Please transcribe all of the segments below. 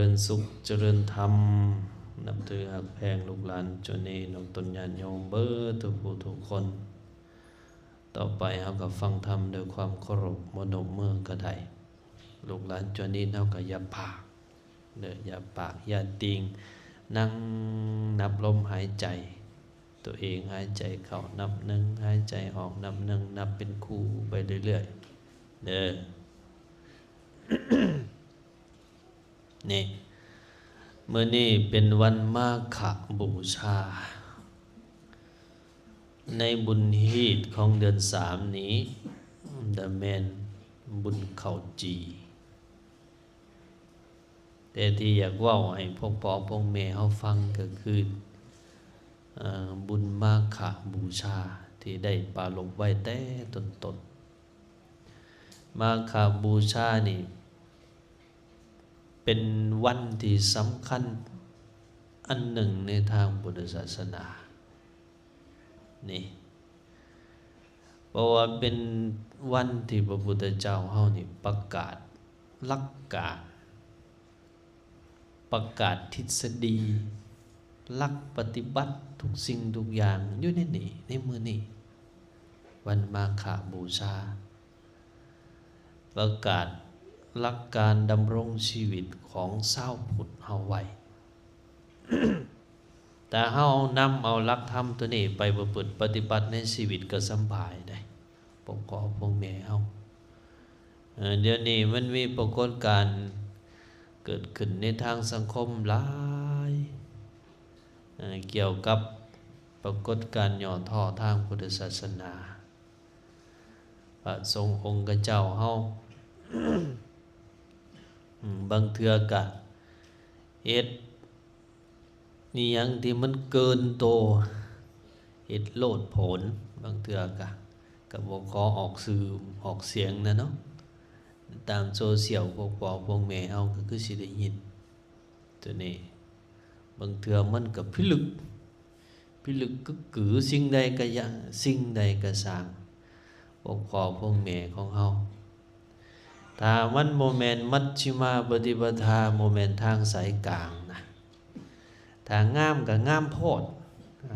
ญสุขเจริญธรรมนับถือหักแพงลูกหลานจนนี้นกตนญาณโยมเบิดทุกผู้ทุกคนต่อไปเฮากับฟังธรรมด้วยความเคารพมโนเมืองกระไดลูกหลานจนนี้เฮากับอย่าปากอย่าปากอย่าติงนั่งนับลมหายใจตัวเองหายใจเข้านับหนึ่งหายใจออกนับหนึ่งนับเป็นคู่ไปเรื่อยๆเด้อ นี่เมื่อนี้เป็นวันมาฆบูชาในบุญฮีตของเดือน3นี้ดะแมนบุญเข้าจีแต่ที่อยากเว้าให้พวกพ่อพวกแม่เฮาฟังก็คือบุญมาฆบูชาที่ได้ปรารภไว้แต่ต้นๆมาฆบูชานี่เป็นวันที่สำคัญอันหนึ่งในทางพุทธศาสนานี่เพราะว่าเป็นวันที่พระพุทธเจ้าเฮานี่ประกาศหลักการประกาศทฤษฎีหลักปฏิบัติทุกสิ่งทุกอย่างอยู่ในนี้ในมื้อนี้วันมาฆบูชาประกาศหลักการดำรงชีวิตของชาวพุทธเฮาไว้ แต่เฮานำเอาหลักธรรมตัวนี้ไปประพฤติปฏิบัติในชีวิตก็สำบายได้พวกพ่อพวกแม่เฮาเดี๋ยวนี้มันมีปรากฏการณ์เกิดขึ้นในทางสังคมหลายเกี่ยวกับปรากฏการณ์ย่อท่อทางพุทธศาสนาพระสงฆ์องค์เจ้าเฮา บางเทื่อกะเฮ็ดนี่ยังที่มันเกินโตเฮ็ดโลดโผนบางเทื่อกะก็บ่ขอออกสื่อออกเสียงนะเนาะตามโซเชียลพวกพ่อพวกแม่เฮาก็คือสิได้ยินตัวนี้บางเทื่อมันก็พิลึกกึกกือสิ่งใดก็อย่างสิ่งใดก็สร้างพวกพ่อพวกแม่ของเฮาถ้ามันโมเมนต์มัชฌิมาปฏิปทาโมเมนต์ทางสายกลางนะถ้างามก็งามโพด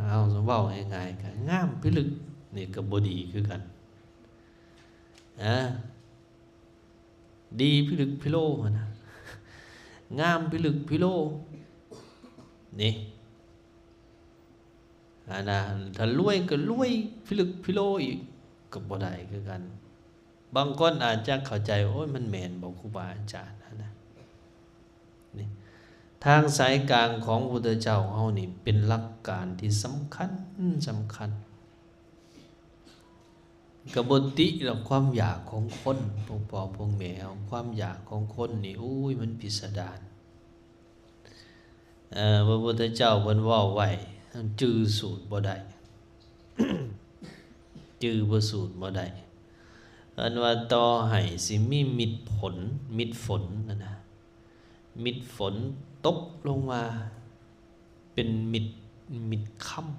เอาเว้าง่ายๆก็งามพิลึกนี่ก็บ่ดีคือกันดีพิลึกพิโลนะงามพิลึกพิโลนี่นะถ้ารวยก็รวยพิลึกพิโลอีกก็บ่ได้คือกันบางคนอาจจะเข้าใจโอ้ยมันแม่นบ่ครูบาอาจารย์นะนี่ทางสายกลางของพุทธเจ้าเฮานี่เป็นหลักการที่สำคัญกบฏติและความอยากของคนพวกพ่อพวกแม่ความอยากของคนนี่อุ้ยมันพิสดารพระพุทธเจ้าเพิ่นเว้าไว้จื้อสูตรบ่ได้ จื้อบ่สูตรบ่ได้อันว่าต่อให้สิมีมิตรฝนนะมิตรฝนตกลงมาเป็นมิตรค่ำ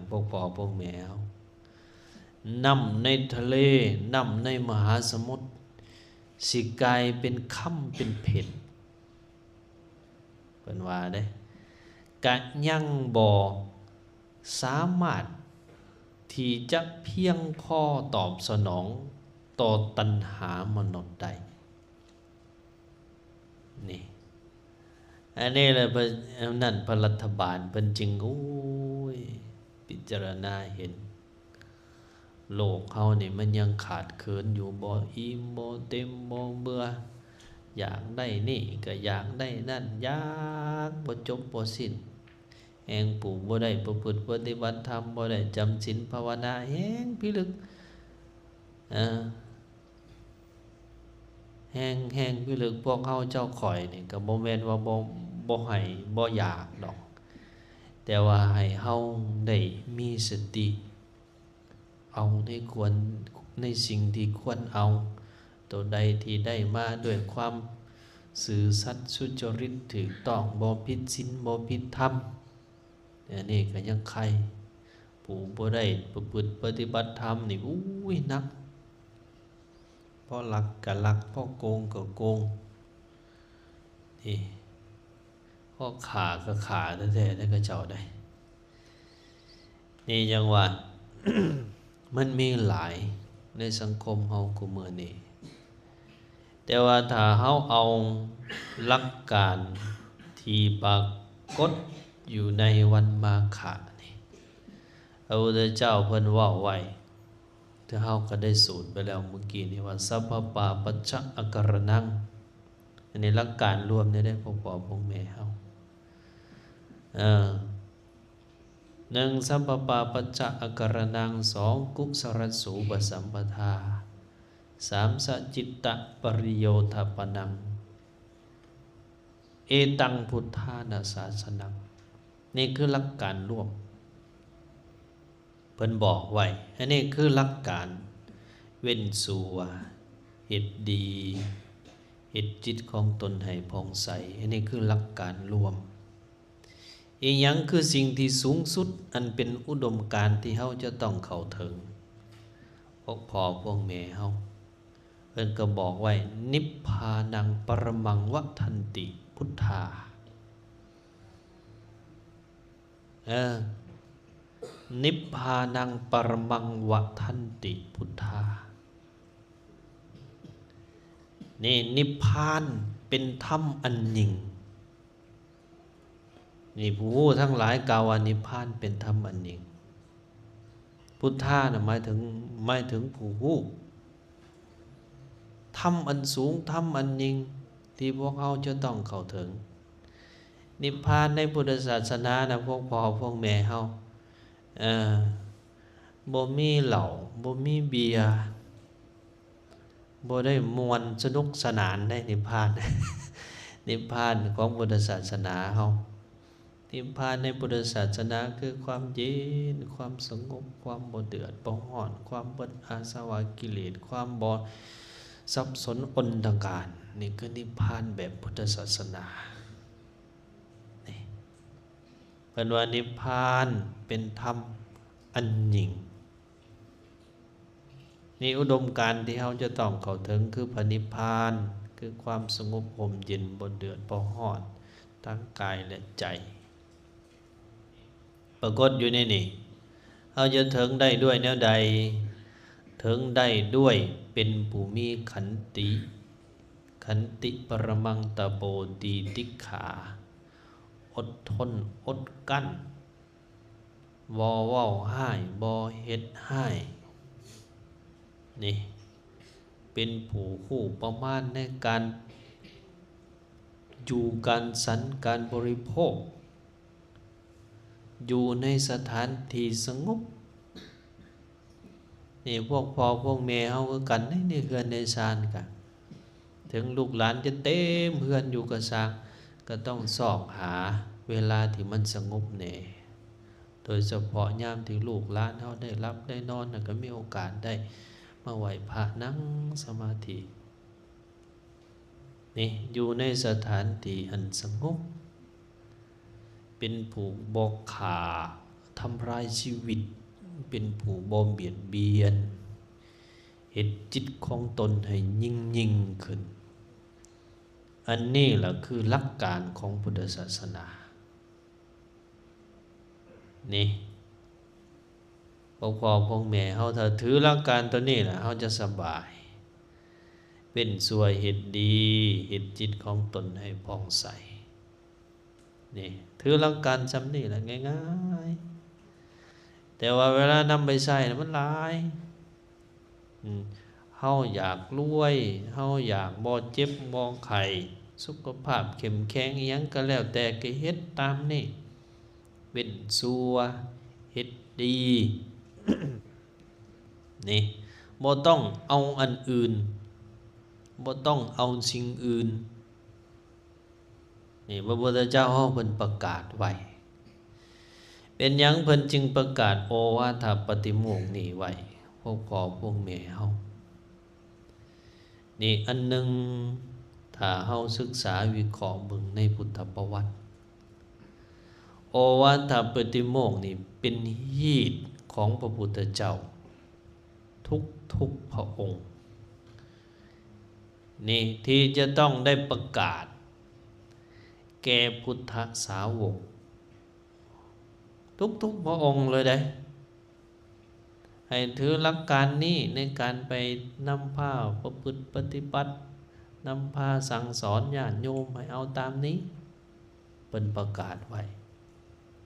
พวกพ่อพวกแม่น้ำในทะเลน้ำในมหาสมุทรสิกลายเป็นค่ำเป็นเผ็ดเพิ่นว่าเด้กะยังบ่สามารถที่จะเพียงพอตอบสนองต่อตัณหามนุษย์ได้นี่อันนี้แหละนั่นพระรัฐบาลเพิ่นจึงโอ้ยพิจารณาเห็นโลกเฮานี่มันยังขาดเขินอยู่บ่อิ่มบ่เต็มบ่เบื่ออยากได้นี่ก็อยากได้นั่นอยากบ่จบบ่สิ้นแห่งปู่บ่ได้ประพฤติปฏิบัติธรรมบ่ได้จำศีลภาวนาแห่งพิลึกแห่งพิลึกพวกเฮาเจ้าข่อยนี่ก็บ่แม่นว่าบ่ให้บ่อยากดอกแต่ว่าให้เฮาได้มีสติเอาในสิ่งที่ควรเอาตัวใดที่ได้มาด้วยความซื่อสัตย์สุจริตถูกต้องบ่ผิดศีลบ่ผิดธรรมนี่ก็ยังใครผู้บ่ได้ประพฤติปฏิบัติธรรมนี่อุ้ยนักพอหลักก็หลักพอโกงก็โกง นี่ข้อขาก็ขาแท้ๆได้ก็เจ้าได้นี่จังว่า มันมีหลายในสังคมเฮาคุมื้อนี้แต่ว่าถ้าเฮาเอาหลักการที่ปรากฏอยู่ในวันมาฆะนี่พระพุทธเจ้าเพิ่นเว้าไว้ที่เฮาก็ได้สูตรไปแล้วเมื่อกี้นี่ว่าสัพพปาปัจจะอาการนังอันนี้หลักการรวมได้พ่อพ่อแม่เฮาหนึ่งสัพพปาปัจจะอาการนังสองกุศลสูปสัมปทาสามสัจจิตตปริโยทปนังเอตังพุทธานาศาสนังนี่คือหลักการร่วมเพิ่นบอกไว้อันนี้คือหลักการเว้นสัวเฮ็ดดีเฮ็ดจิตของตนให้ผ่องใสอันนี้คือหลักการรวมอีหยังคือสิ่งที่สูงสุดอันเป็นอุดมการณ์ที่เฮาจะต้องเข้าถึงพวกพ่อพวกแม่เฮาเพิ่นก็บอกไว้นิพพานังปรมังวัฏันติพุทธานิพพานังปรมังวัฏันติพุทธานี่นิพพานเป็นธรรมอันยิ่งนี่ผู้รู้ทั้งหลายกล่าวว่านิพพานเป็นธรรมอันยิ่งพุทธาน่ะหมายถึงผู้รู้ธรรมอันสูงธรรมอันยิ่งที่พวกเราจะต้องเข้าถึงนิพพานในพุทธศาสนานะพวกพ่อพวกแม่เฮาบ่มีเหล้าบ่มีเบียร์บ่ได้ม่วนสนุกสนานได้นิพพาน นิพพานของพุทธศาสนาเฮานิพพานในพุทธศาสนาคือความเย็นความสงบความบ่เดือดบ่ร้อนความเบิดอาสวะกิเลสความบ่สับสนอนตการนี่คือนิพพานแบบพุทธศาสนานี่เพิ่นว่านิพพานเป็นธรรมอันยิ่งนี่อุดมการณ์ที่เฮาจะต้องเข้าถึงคือพระนิพพานคือความสงบร่มเย็นบ่เดือดบ่ร้อนทั้งกายและใจปรากฏอยู่ในนี่เฮาจะถึงได้ด้วยแนวใดถึงได้ด้วยเป็นผู้มีขันติปรมังตโปตีติขาอดทนอดกั้นบ่เว้าห้ายบ่เฮ็ดห้ายนี่เป็นผู้คู่ประมาณในการอยู่การสันการบริโภคอยู่ในสถานที่สงบนี่พวกพ่อพวกแม่เฮาคือกันในเฮือนในศาลกันถึงลูกหลานจะเต็มเฮือนอยู่ก็ซางก็ต้องสอกหาเวลาที่มันสงบแน่โดยเฉพาะยามที่ลูกหลานเฮาได้รับได้นอนก็มีโอกาสได้มาไหว้พระนั่งสมาธินี่อยู่ในสถานที่อันสงบเป็นผู้บ่ฆ่าทำลายชีวิตเป็นผู้บ่เบียดเบียนเฮ็ดจิตของตนให้ยิ่งขึ้นอันนี้ล่ะคือหลักการของพุทธศาสนานี่พวกพ่อพวกแม่เฮาถ้าถือหลักการตัวนี้ล่ะเฮาจะสบายเป็นสวยเฮ็ดดีเฮ็ดจิตของตนให้ผ่องใสนี่ถือหลักการจำนี่ล่ะง่ายๆแต่ว่าเวลานำไปใช้มันหลายเฮาอยากรวยเฮาอยากบ่เจ็บบ่ไข้สุขภาพเข้มแข็งอิหยังก็แล้วแต่ก็เฮ็ดตามนี่เว้นซัวเฮ็ดดี นี่บ่ต้องเอาอันอื่นบ่ต้องเอาสิ่งอื่นนี่พระพุทธเจ้าเฮาเพิ่นประกาศไว้เป็นหยังเพิ่นจึงประกาศโอวาทปฏิโมกข์นี้ไว้พวกพ่อพวกแม่เฮานี่อันหนึ่งถ้าเฮาศึกษาวิเคราะห์เบิ่งในพุทธประวัติโอวาทปฏิโมกข์นี่เป็นฮีตของพระพุทธเจ้าทุกพระองค์นี่ที่จะต้องได้ประกาศ แก่พุทธสาวกทุกพระองค์เลยได้ให้ถือหลักการนี้ในการไปนำพาประพฤติปฏิบัตินำพาสั่งสอนญาติโยมให้เอาตามนี้เป็นประกาศไว้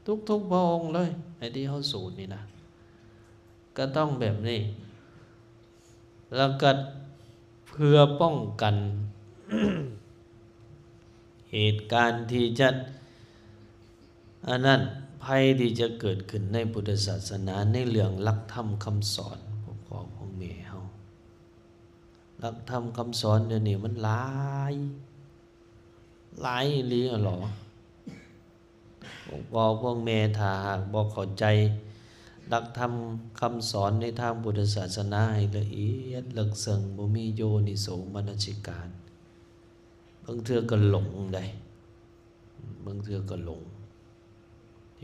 ทุกพระองค์เลยไอ้ที่เขาสูตรนี่นะก็ต้องแบบนี้แล้วก็เพื่อป้องกัน เหตุการณ์ที่จะอันนั้นภัยที่จะเกิดขึ้นในพุทธศาสนาในเรื่องหลักธรรมคำสอนของแม่เฮาหลักธรรมคำสอนเดี๋ยวนี้มันหลายอีหลีหรอพวกแม่ถ้าหากบ่เข้าใจหลักธรรมคำสอนในทางพุทธศาสนาให้ละเอียดลึกซึ้งบ่มีโยนิโสมนสิการบางเทื่อก็หลงได้บางเทื่อก็หลง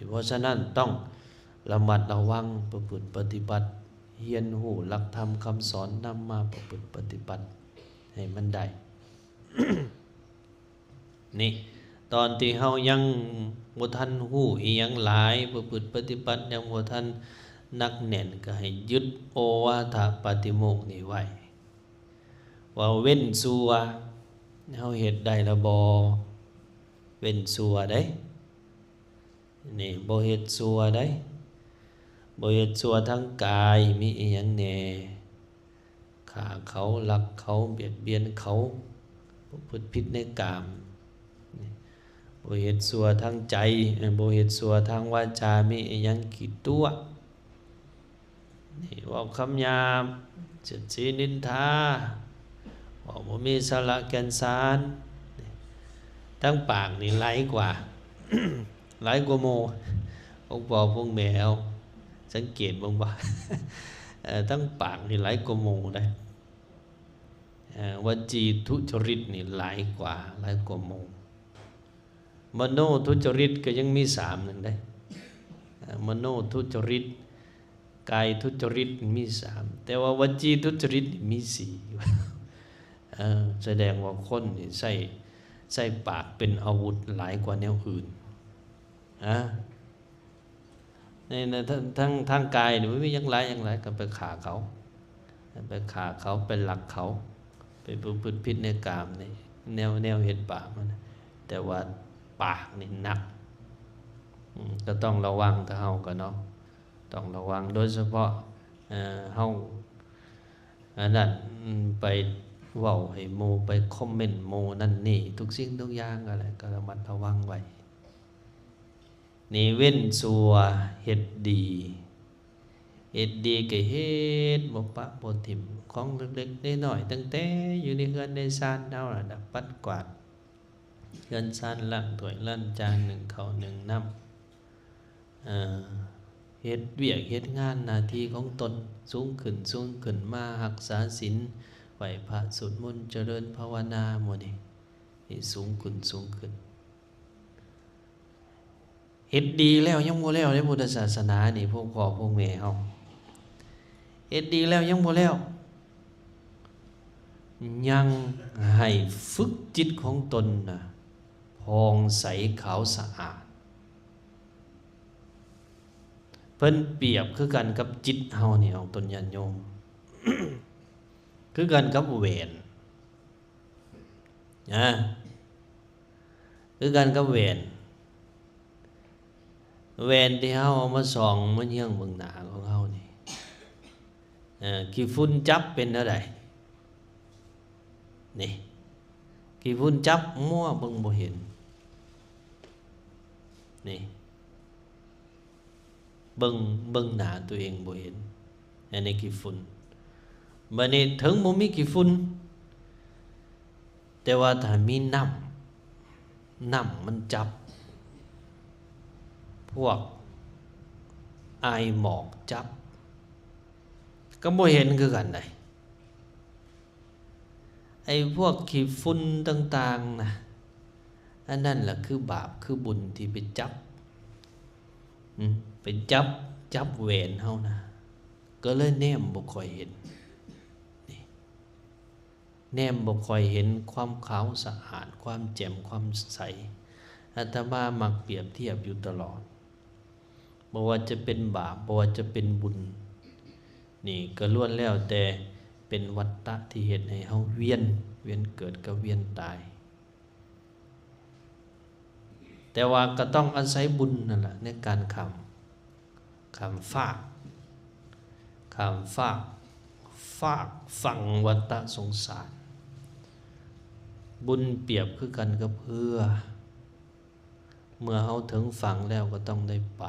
เพราะฉะนั้นต้องระมัดระวังประพฤติปฏิบัติเรียนรู้หลักธรรมคำสอนนำมาประพฤติปฏิบัติให้มันได้ นี่ตอนที่เฮายังบ่ทันรู้อีหยังหลายประพฤติปฏิบัติยังบ่ทันนักแน่นก็ให้ยึดโอวาทปาติโมกข์นี้ไว้ว่าเว้นสัวเฮาเฮ็ดได้ละบ่เว้นสัวได้นี่บ่เฮ็ดสัวได้บ่เฮ็ดสัวทางกายมีอีหยังแหน่ฆ่าเขาลักเขาเบียดเบียนเขาประพฤติผิดในกามบ่เฮ็ดสัวทางใจบ่เฮ็ดสัวทางวาจามีอีหยังขี้ตัวนี่เว้าคำหยาบเสียดสีนินทาเว้าบ่มีสาระแก่นสารทั้งปากนี่หลายกว่า หลายกว่าโมองค์พ่อพวกแม่เอาสังเกตบ้างบ่ ทั้งปากนี่หลายกว่าโมได้วจีทุจริตนี่หลายกว่าโมมโนทุจริตก็ยังมี3นึงได้มโนทุจริตกายทุจริตมี3แต่ว่าวจีทุจริตมี4 แสดงว่าคนนี่ใส่ปากเป็นอาวุธหลายกว่าแนวอื่นในทางกายนี่ไม่มีอย่างไรก็ไปฆ่าเขาไปหลักเขาไปประพฤติผิดในกามนี่แนวเห็นปากมันแต่ว่าปากนี่หนักก็ต้องระวังถ้าเฮาก็เนาะต้องระวังโดยเฉพาะเฮาอันนั้นไปเว้าให้โมไปคอมเมนต์โมนั่นนี่ทุกสิ่งทุกอย่างอะไรก็ระมัดระวังไว้นี่เว้นสัวเฮ็ดดีก็เฮ็ดบ่ปะบ่ทิ่มของเล็กๆน้อยๆตั้งแต่อยู่ในเรือนในศาลเฮาน่ะปัดกวาดเรือนศาลล้างถ้วยล้างจาน1ข้าว1น้ำเฮ็ดเวียกเฮ็ดงานหน้าที่ของตนสูงขึ้นมารักษาศีลไหว้พระสวดมนต์เจริญภาวนาหมดนี่สูงขึ้นเฮ็ดดีแล้วยังบ่แล้วในพุทธศาสนานี่พวกพ่อพวกแม่เฮาเฮ็ดดีแล้วยังบ่แล้วยังให้ฝึกจิตของตนน่ะผ่องใสขาวสะอาดเพิ่นเปรียบคือกันกับจิตเฮานี่เอาตนญาติโยม คือกันกับแหวนคือกันกับแหวนที่เฮาเอามาส่องมาเยี่ยงเบิ่งหน้าของเฮานี่ขี้ฝุ่นจับเป็นเท่าใดนี่ขี้ฝุ่นจับมั่วเบิ่งบ่เห็นนี่เบิ่งหน้าตัวเองบ่เห็นอันนี้ขี้ฝุ่นบัดนี้ถึงบ่มีขี้ฝุ่นแต่ว่าถ้ามีน้ำมันจับพวกไอหมอกจับก็บ่เห็นคือกันได้ไอ้พวกขี้ฝุ่นต่างๆนะอันนั้นล่ะคือบาปคือบุญที่ไปจับแหวนเฮานะก็เลยแนมบ่ค่อยเห็นแนมบ่ค่อยเห็นความขาวสะอาดความแจ่มความใส อาตมามักเปรียบเทียบอยู่ตลอดบ่ว่าจะเป็นบาปบ่ว่าจะเป็นบุญนี่ก็ล้วนแล้วแต่เป็นวัฏฏะที่เฮ็ดให้เฮาเวียนเกิดกับเวียนตายแต่ว่าก็ต้องอาศัยบุญนั่นแหละในการข้ามฟากฝั่งวัฏฏะสงสารบุญเปรียบคือกันกับเรือเมื่อเฮาถึงฝั่งแล้วก็ต้องได้ป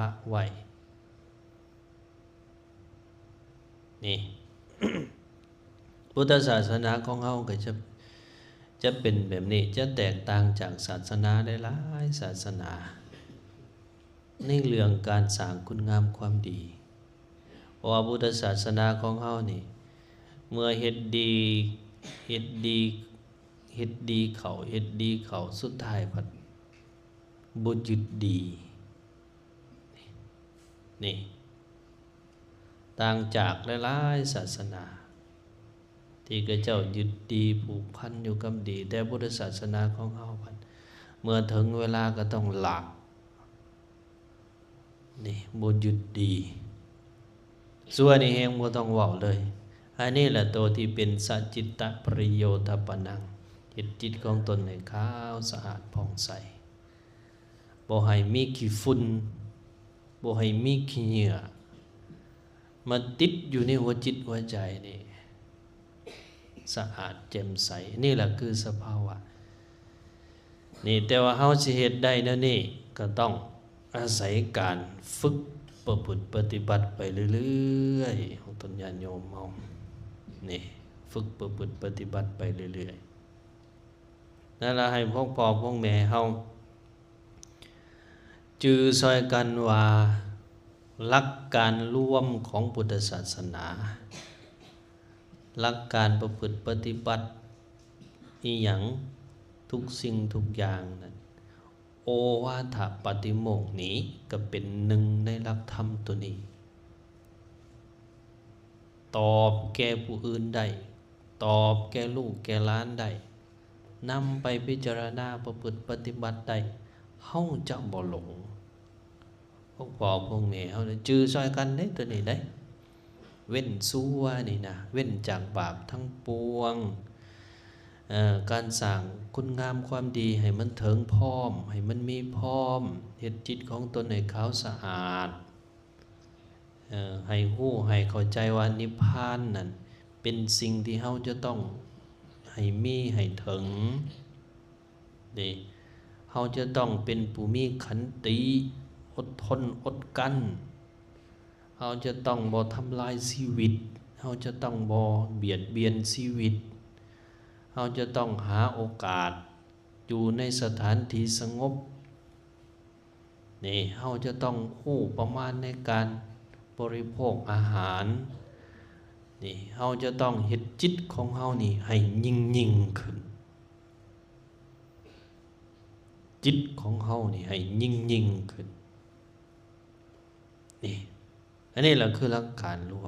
ะไว้นี่ พุทธศาสนาของเฮาก็จะเป็นแบบนี้จะแตกต่างจากศาสนาได้หลายศาสนาในเรื่องการสร้างคุณงามความดีเพราะว่าพุทธศาสนาของเฮานี่เมื่อเฮ็ดดีเขาสุดท้ายพัดบ่หยุดดีนี่ต่างจากหลายๆศาสนาที่กระเจ้ายึดดีผูกพันอยู่กับดีแต่พุทธศาสนาของเฮาพัดเมื่อถึงเวลาก็ต้องหลักนี่บ่หยุดดีส่วนนี้เองบ่ต้องเว้าเลยอันนี้แหละตัวที่เป็นสัจจิตตปริโยทปนังจิตของตนให้ขาวสะอาดผ่องใสบ่ให้มีขี้ฝุ่นบ่ให้มีขี้เหงื่อมาติดอยู่ในหัวจิตหัวใจนี่สะอาดแจ่มใสนี่แหละคือสภาวะนี่แต่ว่าเฮาสิเฮ็ดได้แนวนี้ก็ต้องอาศัยการฝึกประพฤติปฏิบัติไปเรื่อยๆของตนญาติโยมเฮานี่ฝึกประพฤติปฏิบัติไปเรื่อยๆนั่นล่ะให้พวกพ่อพวกแม่เฮาจือซอยกันว่าหลักการร่วมของพุทธศาสนาหลักการประพฤติปฏิบัติอีหยังทุกสิ่งทุกอย่างนั้นโอวาทปฏิโมกข์นี้ก็เป็นหนึ่งในหลักธรรมตัวนี้ตอบแก่ผู้อื่นได้ตอบแก่ลูกแก่หลานได้นำไปพิจารณาประพฤติปฏิบัติได้เฮาจะบ่หลงพวกพ่อพวกแม่เฮาจื้อซอยกันเด้ตัวนี้ได้เว้นซัวนี่นะเว้นจากบาปทั้งปวงการสร้างคุณงามความดีให้มันถึงพร้อมให้มันมีพร้อมเฮ็ดจิตของตนให้ขาวสะอาดให้ฮู้ให้เข้าใจว่านิพพานนั่นเป็นสิ่งที่เฮาจะต้องให้มีให้ถึงนี่เฮาจะต้องเป็นผู้มีขันติอดทนอดกั้นเฮาจะต้องบ่ทำลายชีวิตเฮาจะต้องบ่เบียดเบียนชีวิตเฮาจะต้องหาโอกาสอยู่ในสถานที่สงบนี่เฮาจะต้องฮู้ประมาณในการบริโภคอาหารนี่เฮาจะต้องเฮ็ดจิตของเฮานี่ให้ยิ่งขึ้นจิตของเฮานี่ให้ยิ่งขึ้นนี่อันนี้แหละคือหลักการรว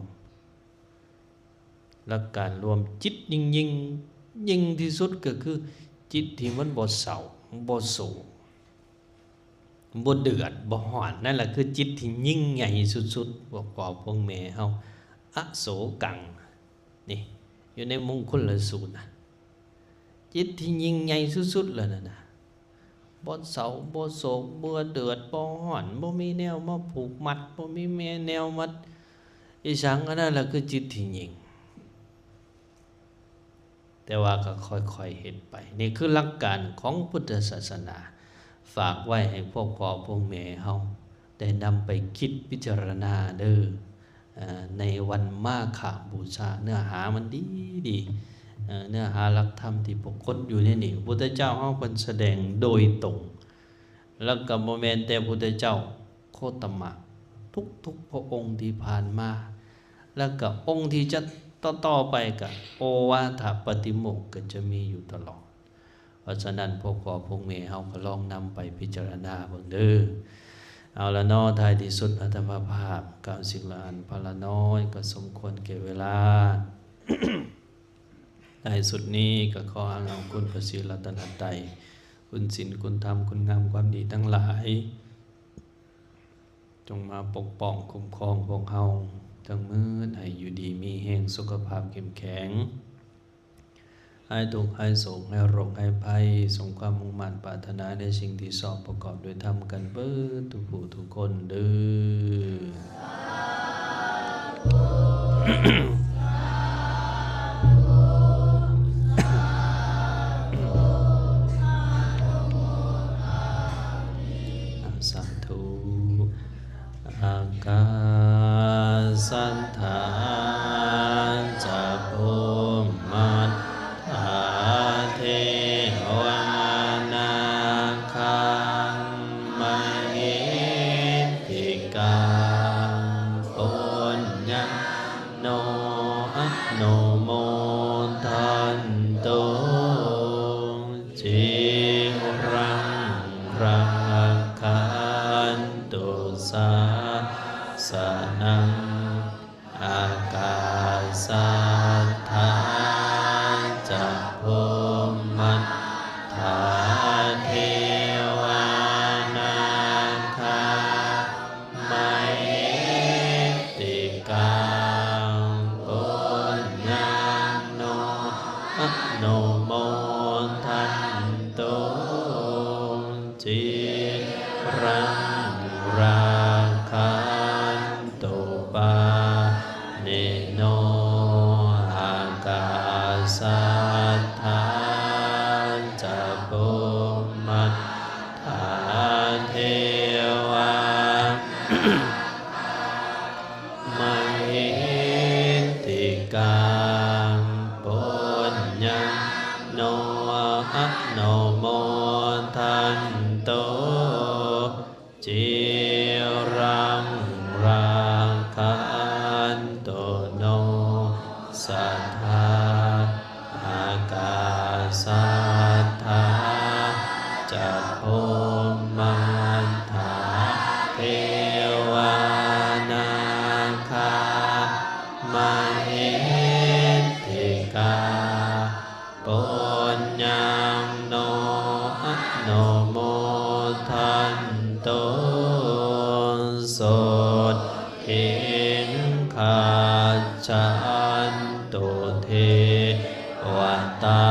มจิตยิ่งที่สุดก็คือจิตที่มันบ่เศร้าบ่โศกบ่เดือดบ่ร้อนนั่นแหละคือจิตที่ยิ่งใหญ่สุดๆพวกพ่อพวกแม่เฮาอโศกังนี่อยู่ในมงคลสูตรนะจิตที่ยิ่งใหญ่สุดๆแล้วนั่นน่ะบ่เศร้าบ่โศกบ่เดือดบ่ร้อนบ่มีแนวมาผูกมัดบ่มีแนวมัดอีสังอันนั้นแหละคือจิตที่ยิ่งแต่ว่าก็ค่อยๆเฮ็ดไปนี่คือหลักการของพุทธศาสนาฝากไว้ให้พวกพ่อพวกแม่เฮาได้นำไปคิดพิจารณาเด้อในวันมาฆบูชาเนื้อหามันดีเนื้อหาหลักธรรมที่ปรากฏอยู่ในนี้พระพุทธเจ้าเฮาเพิ่นแสดงโดยตรงแล้วก็บ่แม่นแต่พระพุทธเจ้าโคตมะทุกพระองค์ที่ผ่านมาแล้วก็องค์ที่จะต่อไปก็โอวาทปฏิโมกข์ก็จะมีอยู่ตลอดเพราะฉะนั้นพวกพ่อพวกแม่เฮาก็ลองนำไปพิจารณาเบิ่งเด้อเอาละเนาะท้ายที่สุดอาตมาภาพกล่าวสิ่งละอันพละน้อยก็สมควรแก่เวลา ในสุดนี้ก็ขออ้างเอาคุณพระศรีรัตนตรัยคุณศีลคุณธรรมคุณงามความดีทั้งหลายจงมาปกป้องคุ้มครองพวกเฮาทั้งมื้อให้อยู่ดีมีแห่งสุขภาพเข้มแข็งให้ทุกข์ให้โศกให้โรคให้ภัยสมความมุ่งมั่นปรารถนาในสิ่งที่ชอบประกอบด้วยธรรมกันเบิดทุกผู้ทุกคนเด้อสาธุอากาสันธาจะภูมัตถาเทวนาคังมหิติกาปุญญโนอะโนโมทันโตจิรังรักขันตุสาสนังอากาสัทธาจะภูมัตถาเทวนาคามหิติกาปุญญโนอะโนโมทันโตจิรังราคันตุปาเนโนอากาสัทธาจะภูมัตถาเทวามหิติกาปุญญโนอะโนโมทันโตจิรังราคันตุโนสัทธาอากาสัทธาจะภูมัตถาเทวนาคามหิติกาปุญญโนอะโนโมทันโตโสดหิงคาชันตุเทวตา